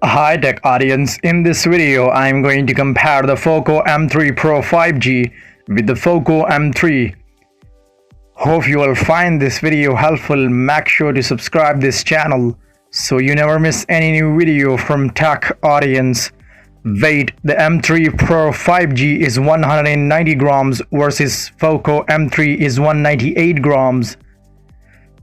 Hi tech audience, in this video I am going to compare the Poco M3 Pro 5G with the Poco M3. Hope you will find this video helpful. Make sure to subscribe this channel so you never miss any new video from tech audience. Weight: the M3 Pro 5G is 190 grams versus Poco M3 is 198 grams.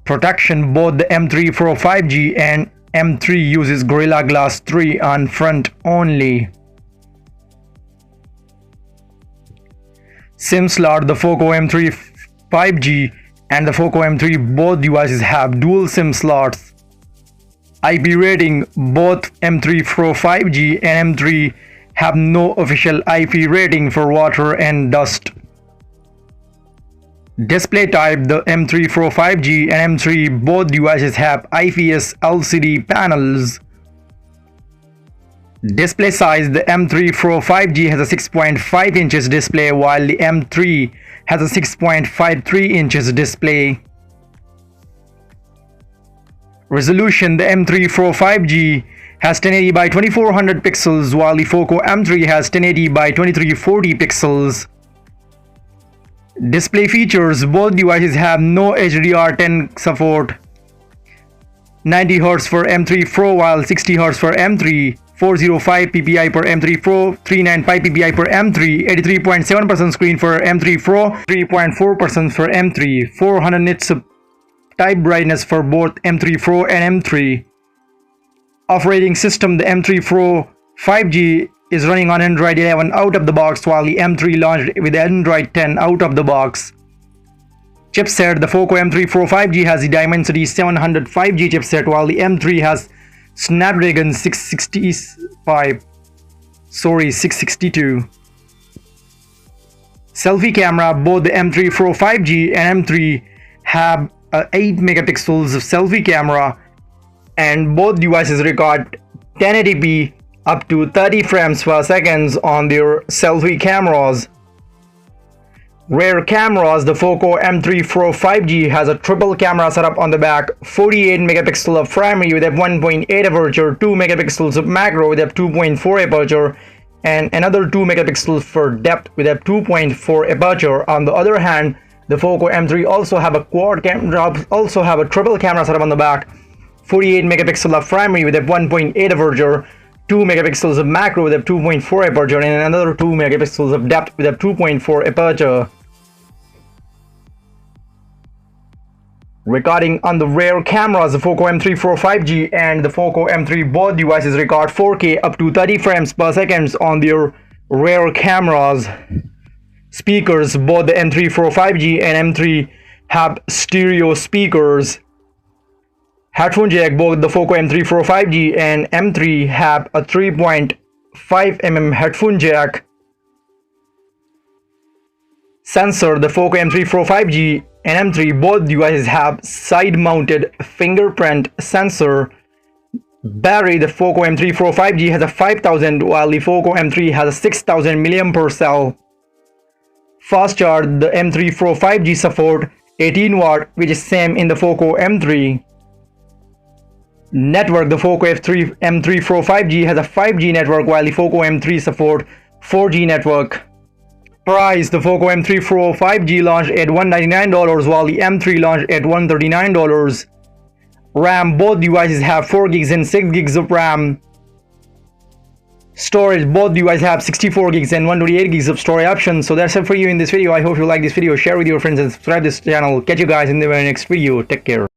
Protection: both the M3 Pro 5G and M3 uses Gorilla Glass 3 on front only. SIM slot: the Poco M3 5G and the Poco M3 both devices have dual SIM slots. IP rating: both M3 Pro 5G and M3 have no official IP rating for water and dust. Display type: the M3 Pro 5G and M3 both devices have IPS LCD panels. Display size: the M3 Pro 5G has a 6.5 inches display while the M3 has a 6.53 inches display. Resolution: the M3 Pro 5G has 1080 by 2400 pixels while the Poco M3 has 1080 by 2340 pixels. Display features: both devices have no HDR10 support. 90 Hz for M3 Pro while 60 Hz for M3. 405 ppi per M3 Pro, 395 ppi per M3, 83.7% screen for M3 Pro, 3.4% for M3, 400 nits of type brightness for both M3 Pro and M3. Operating system: the M3 Pro 5G is running on Android 11 out of the box while the M3 launched with Android 10 out of the box. Chipset: the Poco M3 Pro 5G has the Dimensity 700 5G chipset while the M3 has Snapdragon 662. Selfie camera: both the M3 Pro 5G and M3 have 8 megapixels of selfie camera and both devices record 1080p up to 30 frames per second on their selfie cameras. Rear cameras: the Poco M3 Pro 5G has a triple camera setup on the back, 48 megapixel of primary with f1.8 aperture, 2 megapixels of macro with f2.4 aperture, and another 2 megapixels for depth with f2.4 aperture. On the other hand, the Poco M3 also have a triple camera setup on the back, 48 megapixel of primary with f1.8 aperture, 2 megapixels of macro with f2.4 aperture, and another 2 megapixels of depth with f2.4 aperture. Recording: on the rear cameras, the Poco M3 Pro 5G and the Poco M3 both devices record 4K up to 30 frames per second on their rear cameras. Speakers: both the M3 Pro 5G and M3 have stereo speakers. Headphone jack: both the Poco M3 Pro 5G and M3 have a 3.5mm headphone jack. Sensor: the Poco M3 Pro 5G and M3 both devices have side-mounted fingerprint sensor. Battery: the Poco M3 Pro 5G has a 5000 while the Poco M3 has a 6000 mAh cell. Fast charge: the M3 Pro 5G support 18 watt which is same in the Poco M3. Network: the Poco M3 Pro 5G has a 5G network while the Poco M3 support 4G network. Price: the Poco M3 Pro 5G launched at $199 while the M3 launched at $139. RAM: both devices have 4 gigs and 6 gigs of RAM. Storage: both devices have 64 gigs and 128 gigs of storage options. So that's it for you in this video. I hope you like this video. Share with your friends and subscribe this channel. Catch you guys in the very next video. Take care.